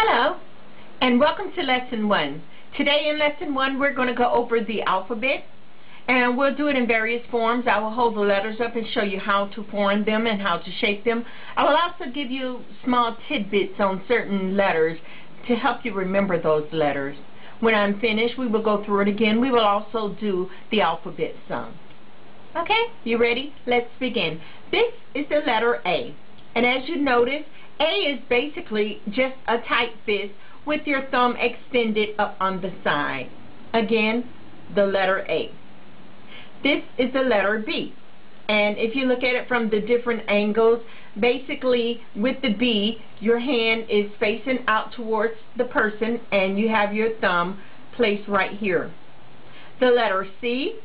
Hello, and welcome to Lesson 1. Today in Lesson 1 we're going to go over the alphabet, and we'll do it in various forms. I will hold the letters up and show you how to form them and how to shape them. I will also give you small tidbits on certain letters to help you remember those letters. When I'm finished, we will go through it again. We will also do the alphabet sum. Okay, you ready? Let's begin. This is the letter A, and as you notice, A is basically just a tight fist with your thumb extended up on the side. Again, the letter A. This is the letter B, and if you look at it from the different angles, basically with the B, your hand is facing out towards the person and you have your thumb placed right here. The letter C,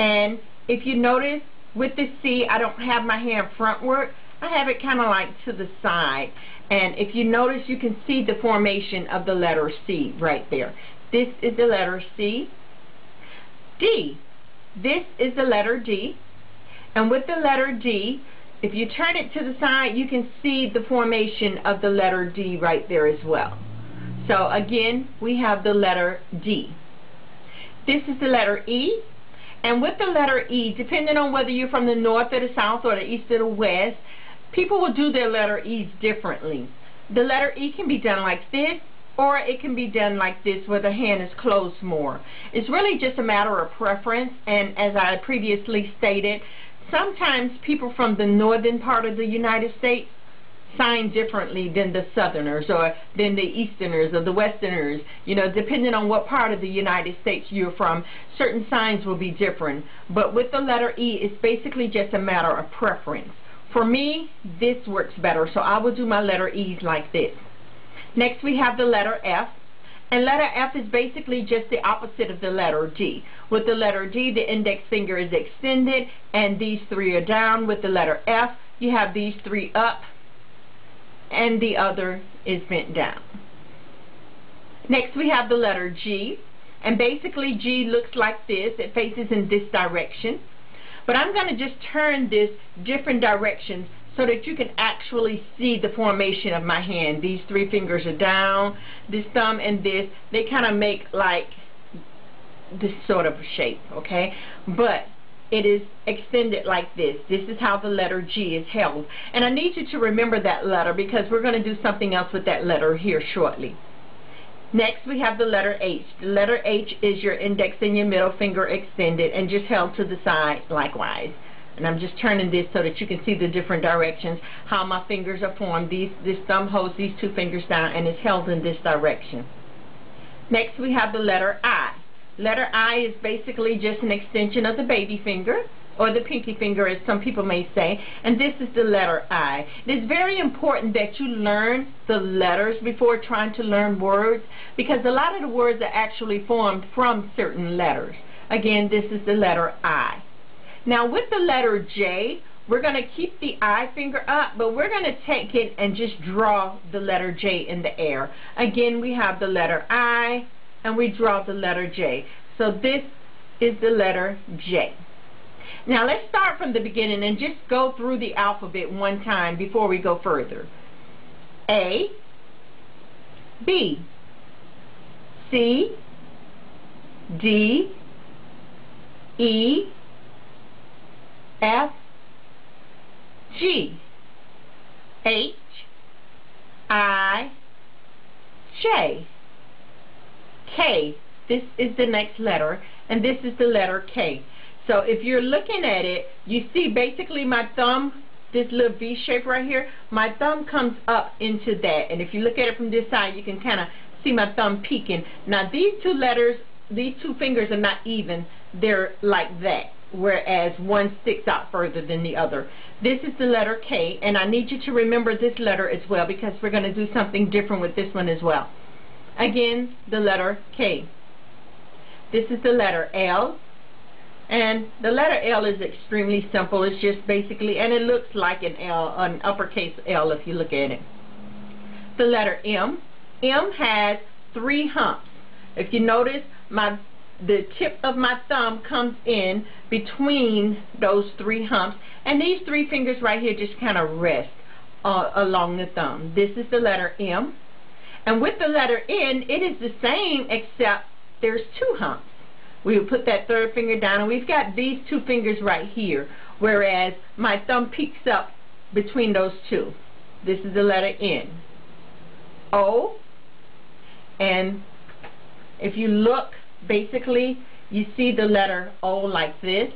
and if you notice with the C, I don't have my hand frontward. I have it kind of like to the side, and if you notice, you can see the formation of the letter C right there. This is the letter C. D. This is the letter D, and with the letter D, if you turn it to the side, you can see the formation of the letter D right there as well. So again, we have the letter D. This is the letter E, and with the letter E, depending on whether you're from the north or the south or the east or the west, people will do their letter E's differently. The letter E can be done like this, or it can be done like this where the hand is closed more. It's really just a matter of preference, and as I previously stated, sometimes people from the northern part of the United States sign differently than the southerners or than the easterners or the westerners. You know, depending on what part of the United States you're from, certain signs will be different. But with the letter E, it's basically just a matter of preference. For me, this works better, so I will do my letter E's like this. Next we have the letter F, and letter F is basically just the opposite of the letter D. With the letter D, the index finger is extended and these three are down. With the letter F, you have these three up and the other is bent down. Next we have the letter G, and basically G looks like this. It faces in this direction. But I'm going to just turn this different directions so that you can actually see the formation of my hand. These three fingers are down, this thumb and this, they kind of make like this sort of shape, okay? But it is extended like this. This is how the letter G is held. And I need you to remember that letter because we're going to do something else with that letter here shortly. Next we have the letter H. The letter H is your index and your middle finger extended and just held to the side likewise. And I'm just turning this so that you can see the different directions, how my fingers are formed. This thumb holds these two fingers down and is held in this direction. Next we have the letter I. Letter I is basically just an extension of the baby finger, or the pinky finger as some people may say, and this is the letter I. It is very important that you learn the letters before trying to learn words, because a lot of the words are actually formed from certain letters. Again, this is the letter I. Now with the letter J, we're going to keep the I finger up, but we're going to take it and just draw the letter J in the air. Again, we have the letter I, and we draw the letter J. So this is the letter J. Now let's start from the beginning and just go through the alphabet one time before we go further. A, B, C, D, E, F, G, H, I, J, K. This is the next letter, and this is the letter K. So if you're looking at it, you see basically my thumb, this little V shape right here, my thumb comes up into that. And if you look at it from this side, you can kind of see my thumb peeking. Now these two letters, these two fingers are not even. They're like that, whereas one sticks out further than the other. This is the letter K, and I need you to remember this letter as well because we're going to do something different with this one as well. Again, the letter K. This is the letter L. And the letter L is extremely simple. It's just basically, and it looks like an L, an uppercase L if you look at it. The letter M. M has three humps. If you notice, the tip of my thumb comes in between those three humps, and these three fingers right here just kind of rest along the thumb. This is the letter M. And with the letter N, it is the same except there's two humps. We would put that third finger down, and we've got these two fingers right here, whereas my thumb peeks up between those two. This is the letter N. O, and if you look, basically, you see the letter O like this.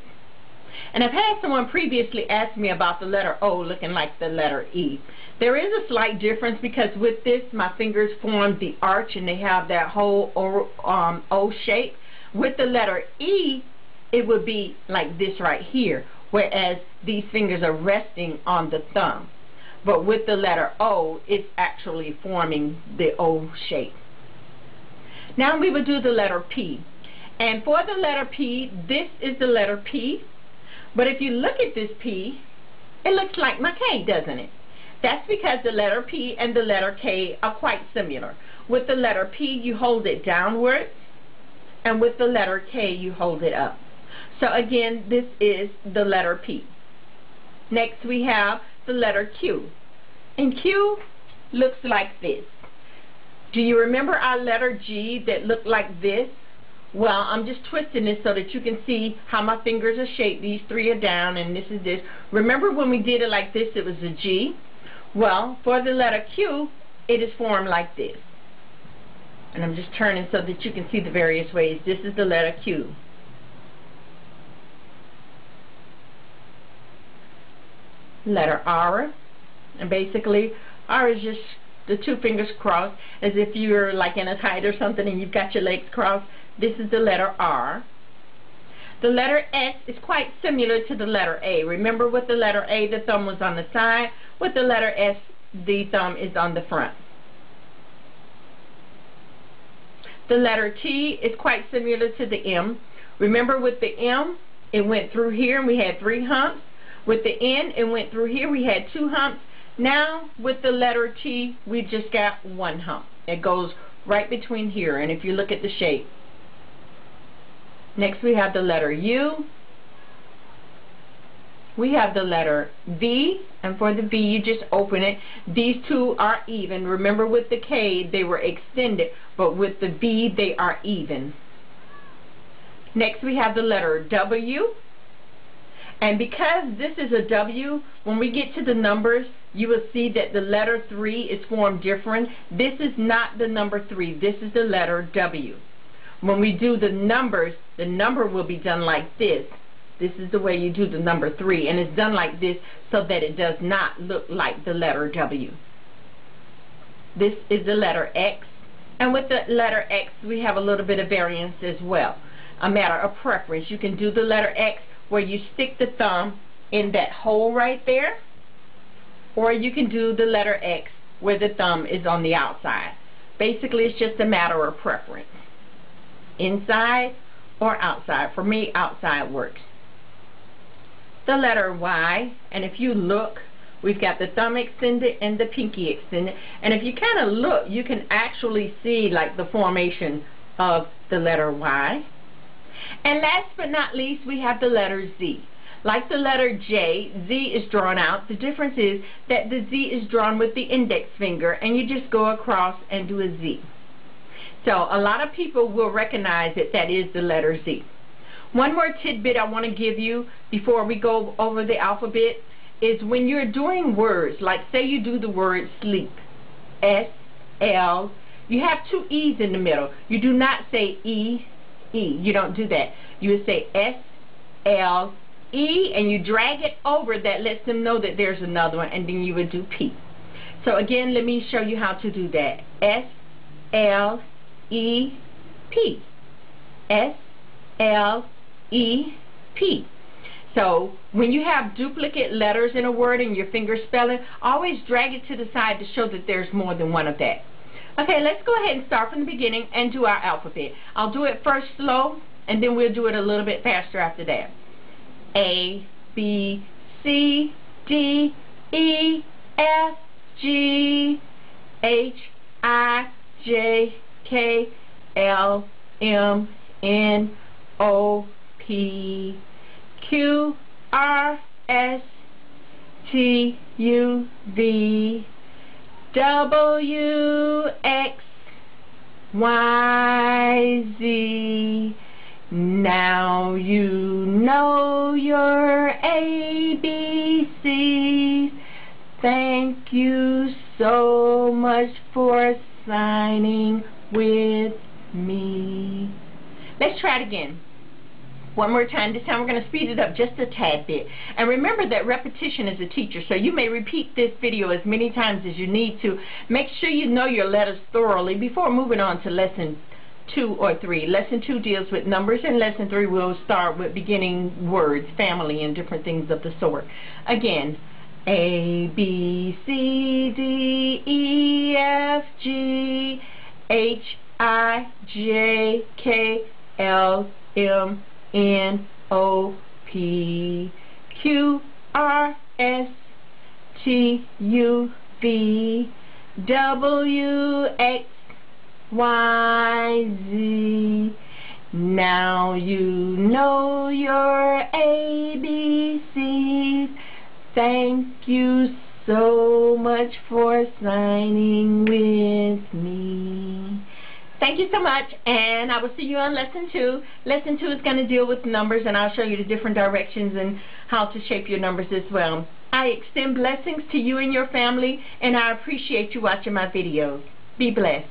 And I've had someone previously ask me about the letter O looking like the letter E. There is a slight difference because with this, my fingers form the arch and they have that whole O shape. With the letter E, it would be like this right here, whereas these fingers are resting on the thumb. But with the letter O, it's actually forming the O shape. Now we would do the letter P. And for the letter P, this is the letter P. But if you look at this P, it looks like my K, doesn't it? That's because the letter P and the letter K are quite similar. With the letter P, you hold it downward, and with the letter K, you hold it up. So again, this is the letter P. Next we have the letter Q. And Q looks like this. Do you remember our letter G that looked like this? Well, I'm just twisting this so that you can see how my fingers are shaped. These three are down and this is this. Remember when we did it like this, it was a G? Well, for the letter Q, it is formed like this. And I'm just turning so that you can see the various ways. This is the letter Q. Letter R. And basically, R is just the two fingers crossed, as if you're like in a tight or something and you've got your legs crossed. This is the letter R. The letter S is quite similar to the letter A. Remember with the letter A, the thumb was on the side. With the letter S, the thumb is on the front. The letter T is quite similar to the M. Remember with the M, it went through here and we had 3 humps. With the N, it went through here, we had 2 humps. Now with the letter T, we just got 1 hump. It goes right between here, and if you look at the shape. Next we have the letter U. We have the letter V, and for the V you just open it. These two are even. Remember with the K they were extended, but with the V they are even. Next we have the letter W. And because this is a W, when we get to the numbers, you will see that the letter 3 is formed different. This is not the number 3. This is the letter W. When we do the numbers, the number will be done like this. This is the way you do the number 3. And it's done like this so that it does not look like the letter W. This is the letter X. And with the letter X, we have a little bit of variance as well. A matter of preference. You can do the letter X where you stick the thumb in that hole right there, or you can do the letter X where the thumb is on the outside. Basically, it's just a matter of preference. Inside or outside. For me, outside works. The letter Y, and if you look, we've got the thumb extended and the pinky extended, and if you kind of look, you can actually see like the formation of the letter Y. And last but not least, we have the letter Z. Like the letter J, Z is drawn out. The difference is that the Z is drawn with the index finger, and you just go across and do a Z. So a lot of people will recognize that that is the letter Z. One more tidbit I want to give you before we go over the alphabet is when you're doing words, like say you do the word sleep, S-L, you have 2 E's in the middle. You do not say E, E. You don't do that. You would say S-L-E, and you drag it over. That lets them know that there's another one, and then you would do P. So again, let me show you how to do that. S-L-E-P. S-L-E-P. So when you have duplicate letters in a word and your finger spelling, always drag it to the side to show that there's more than one of that. Okay, let's go ahead and start from the beginning and do our alphabet. I'll do it first slow, and then we'll do it a little bit faster after that. A, B, C, D, E, F, G, H, I, J, K, L, M, N, O, P, Q, R, S, T, U, V, W, X, Y, Z. Now you know your ABCs. Thank you so much for signing with me. Let's try it again. One more time. This time we're going to speed it up just a tad bit. And remember that repetition is a teacher, so you may repeat this video as many times as you need to. Make sure you know your letters thoroughly before moving on to lesson 2 or 3. Lesson 2 deals with numbers, and lesson 3 will start with beginning words, family, and different things of the sort. Again, A, B, C, D, E, F, G, H, I, J, K, L, M, N, O, P, Q, R, S, T, U, V, W, X, Y, Z. Now you know your ABCs. Thank you so much for signing with me. Thank you so much, and I will see you on lesson 2. Lesson 2 is going to deal with numbers, and I'll show you the different directions and how to shape your numbers as well. I extend blessings to you and your family, and I appreciate you watching my videos. Be blessed.